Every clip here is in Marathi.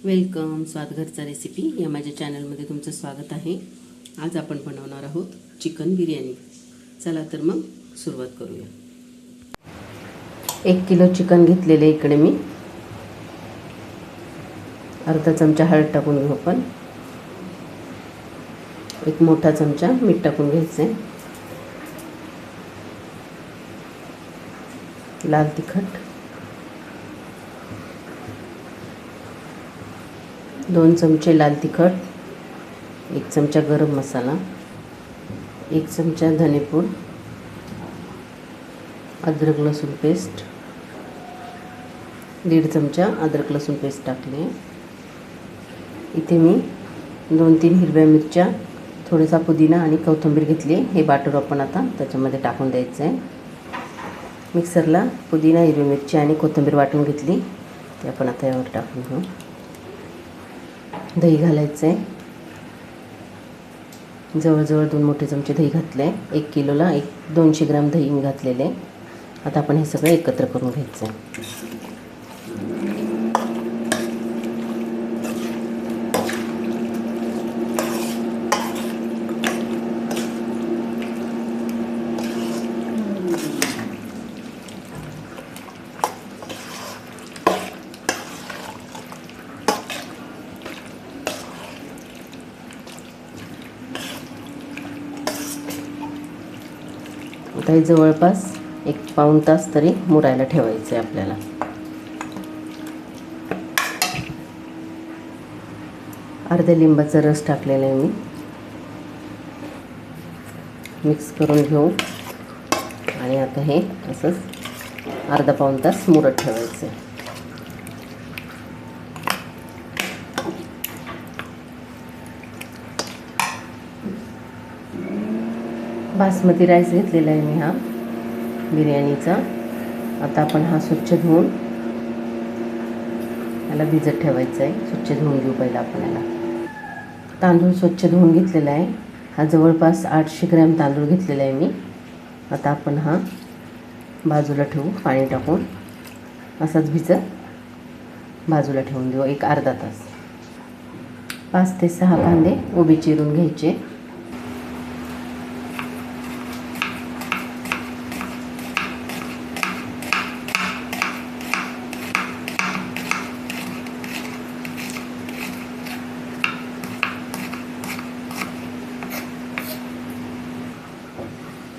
वेलकम स्वाद घरचा रेसिपी या माझ्या चॅनलमध्ये तुमचं स्वागत आहे। आज आपण बनवणार आहोत चिकन बिर्याणी। चला तर मग सुरुवात करूया। 1 किलो चिकन घेतलेले इकडे मी। अर्धा चमचा हळद टाकून घेऊ आपण। 1 मोठा चमचा मीठ टाकून घ्यायचे। लाल तिखट, 2 चमचे लाल तिखट, 1 चमचा गरम मसाला, 1 चमचा धनेपूड, अद्रक लसूण पेस्ट, 1.5 चमचा अद्रक लसूण पेस्ट टाकले। इथे मी 2-3 हिरव्या मिरच्या, थोडासा पुदिना आणि कोथिंबीर घेतली। हे बाटर आपण आता त्याच्यामध्ये टाकून द्यायचं आहे। मिक्सरला पुदिना, हिरवी मिरची आणि कोथिंबीर वाटून घेतली, ते आपण आता यावर टाकून घेऊ। दही घालायचं आहे। जवळजवळ 2 मोठे चमचे दही घातले। 1 किलोला 200 ग्रॅम दही मी घातलेले। आता आपण हे सगळं एकत्र करून घ्यायचं आहे। आता हे जवळपास 1 पाऊण तास तरी मुरायला ठेवायचं आहे आपल्याला। अर्ध्या लिंबाचा रस टाकलेला आहे मी। मिक्स करून घेऊ आणि आता हे असंच अर्धा पाऊण तास मुरत ठेवायचं आहे। बासमती राईस घेतलेला आहे मी हा बिर्याणीचा। आता आपण हा स्वच्छ धुवून याला भिजत ठेवायचा आहे। स्वच्छ धुवून घेऊ पहिला आपण याला। तांदूळ स्वच्छ धुवून घेतलेला आहे। हा जवळपास 800 ग्रॅम तांदूळ घेतलेला आहे मी। आता आपण हा बाजूला ठेवू, पाणी टाकून असाच भिजत बाजूला ठेवून देऊ एक अर्धा तास। 5 ते 6 कांदे उभे चिरून घ्यायचे।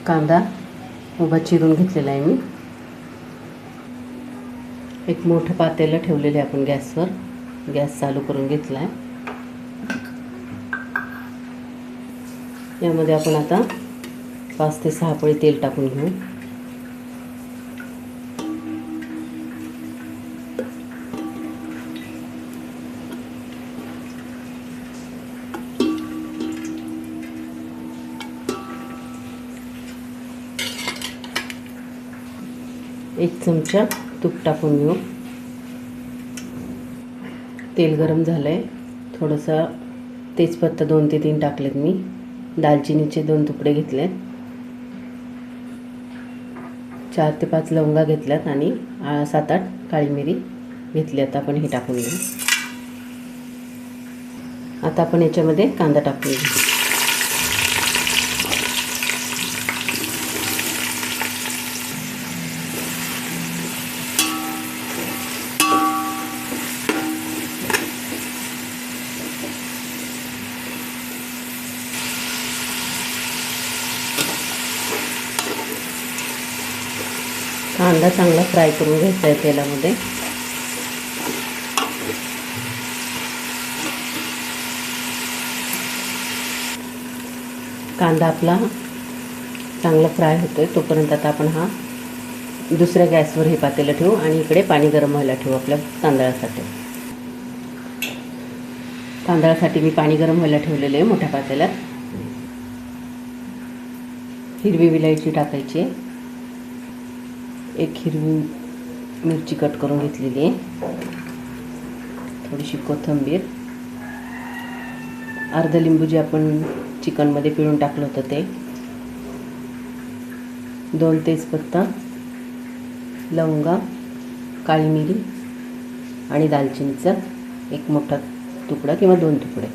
कांदा उभा चिरून घेतलेला आहे मी। एक मोठं पातेलं ठेवलेलं आहे आपण गॅसवर। गॅस चालू करून घेतला आहे। यामध्ये आपण आता 5 ते 6 पळी तेल टाकून घेऊ। एक चमचा तूप टाकून घेऊ। तेल गरम झालंय। थोडंसं तेजपत्ता 2 ते 3 टाकलेत मी। दालचिनीचे 2 तुकडे घेतलेत। 4 ते 5 लवंगा घेतल्यात आणि 7-8 काळी मिरी घेतली। आता आपण हे टाकून घेऊ। आता आपण याच्यामध्ये कांदा टाकून घेऊ। कांदा चांगला फ्राय करून घ्यायचा आहे तेलामध्ये। कांदा आपला चांगला फ्राय होतोय तोपर्यंत आता आपण हा दुसऱ्या गॅसवर हे पातेलं ठेवू आणि इकडे पाणी गरम व्हायला ठेवू आपल्या तांदळासाठी। तांदळासाठी मी पाणी गरम व्हायला ठेवलेले आहे मोठ्या पातेल्यात। हिरवी विलायची टाकायची, 1 हिरवी मिरची कट करून घेतलेली आहे, थोडीशी कोथिंबीर, अर्धा लिंबू जे आपण चिकनमध्ये पिळून टाकलं होतं ते, 2 तेजपत्ता, लवंगा, काळी मिरी आणि दालचिनीचा एक मोठा तुकडा किंवा 2 तुकडे.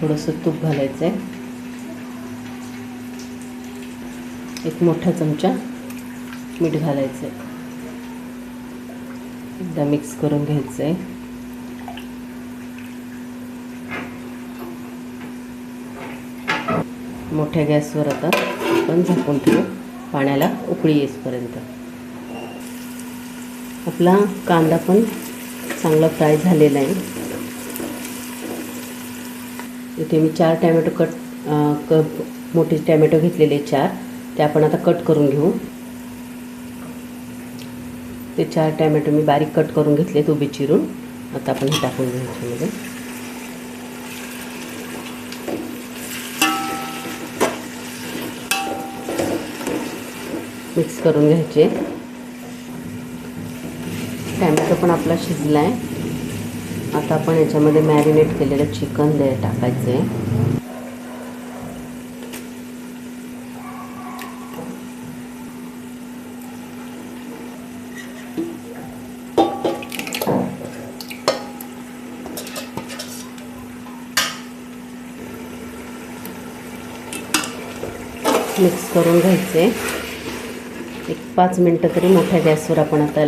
थोडंसं तूप घालायचं आहे. एक मोठा चमचा मीठ घालायचं आहे. एकदा मिक्स करून घ्यायचं आहे. मोठ्या गॅसवर आता आपण झाकून ठेवू पाण्याला उकळी येईपर्यंत. आपला कांदा पण चांगला फ्राय झालेला आहे. इथे मी 4 टॅमॅटो मोठे टॅमॅटो घेतलेले 4, ते आपण आता कट करून घेऊ. ते 4 टॅमॅटो मी बारीक कट करून घेतलेत उभे चिरून. आता आपण हे टाकून घेऊ याच्यामध्ये. मिक्स करून घ्यायचे. टॅमॅटो पण आपला शिजला आहे. आता आपण याच्यामध्ये मॅरिनेट केलेलं चिकन टाकायचं आहे. मिक्स करून घ्यायचे. एक 5 मिनटं तरी मोठ्या गॅसवर आपण आता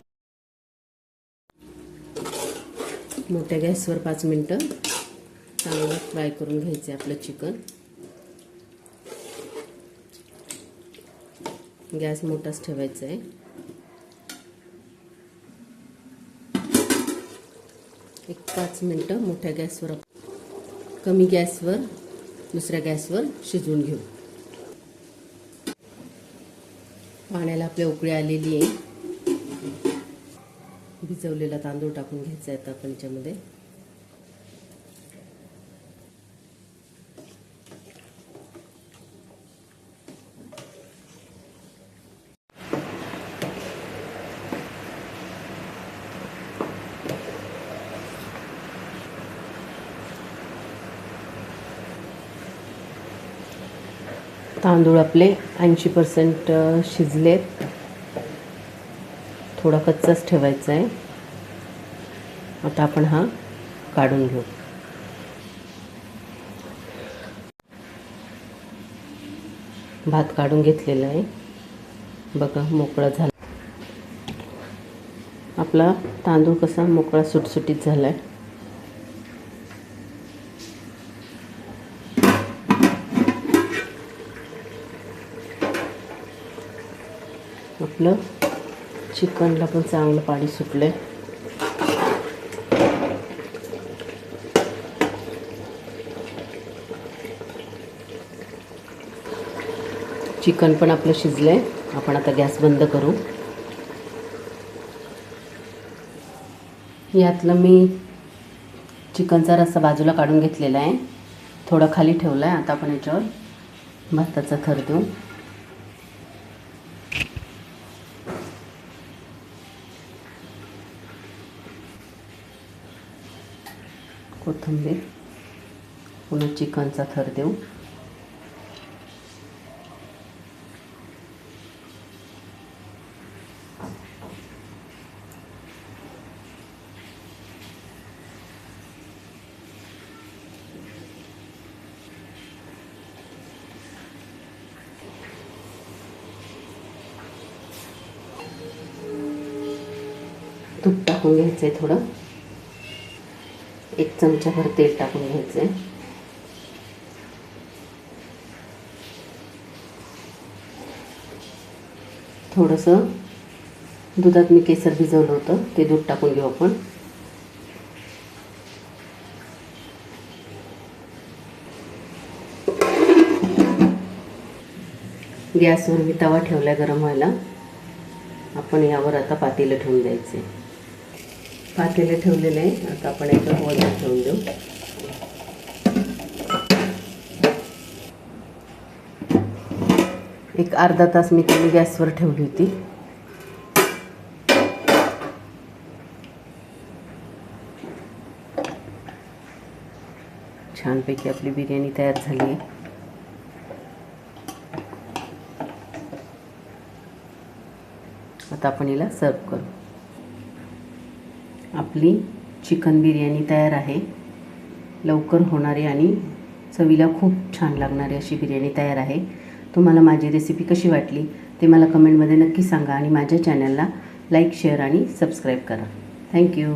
5 मिनटं चांगलं फ्राय करून घ्यायचे आपलं चिकन. गॅस मोठाच ठेवायचा आहे. एक 5 मिनटं मोठ्या गॅसवर, कमी गॅसवर दुसऱ्या गॅसवर शिजवून घेऊ. पाण्याला आपल्या उकळी आलेली आहे. भिजवलेला तांदूळ टाकून घ्यायचा आहे आता आपण याच्यामध्ये. तांदूळ आपले 80% शिजलेत. थोडा कच्चाच ठेवायचा आहे. आता आपण हा काढून घेऊ. भात काढून घेतलेला आहे. बघा मोकळा झाला. आपला तांदूळ कसा मोकळा सुटसुटीत झाला आहे. आपलं चिकनला पण चांगलं पाणी सुटलं आहे. चिकन पण आपलं शिजलं आहे. आपण आता गॅस बंद करू. यातलं मी चिकनचा रस्सा बाजूला काढून घेतलेला आहे. थोडा खाली ठेवला आहे. आता आपण याच्यावर भाताचा थर देऊ. कोथिंबीर, पुन्हा चिकनचा थर देऊ. तूप टाकून घ्यायचं आहे. थोडं 1 चमचाभर तेल टाकून घ्यायचं आहे. थोडंसं दुधात मी केसर भिजवलं होतं, ते दूध टाकून घेऊ आपण. गॅसवर मी तवा ठेवला गरम व्हायला. आपण यावर आता पातेलं ठेवून द्यायचे. पातेलं ठेवलेलं आहे. आता आपण याच्यावर वजन ठेवून देऊ. एक अर्धा तास मी कमी गॅसवर ठेवली होती. छानपैकी आपली बिर्याणी तयार झाली आहे. आता आपण हिला सर्व करू. आपली चिकन बिर्याणी तयार आहे. लवकर होणारी आणि चवीला खूप छान लागणारी अशी बिर्याणी तयार आहे. तुम्हाला माझी रेसिपी कशी वाटली ते मला कमेंटमध्ये नक्की सांगा आणि माझ्या चॅनलला लाईक, शेअर आणि सबस्क्राईब करा. थँक्यू.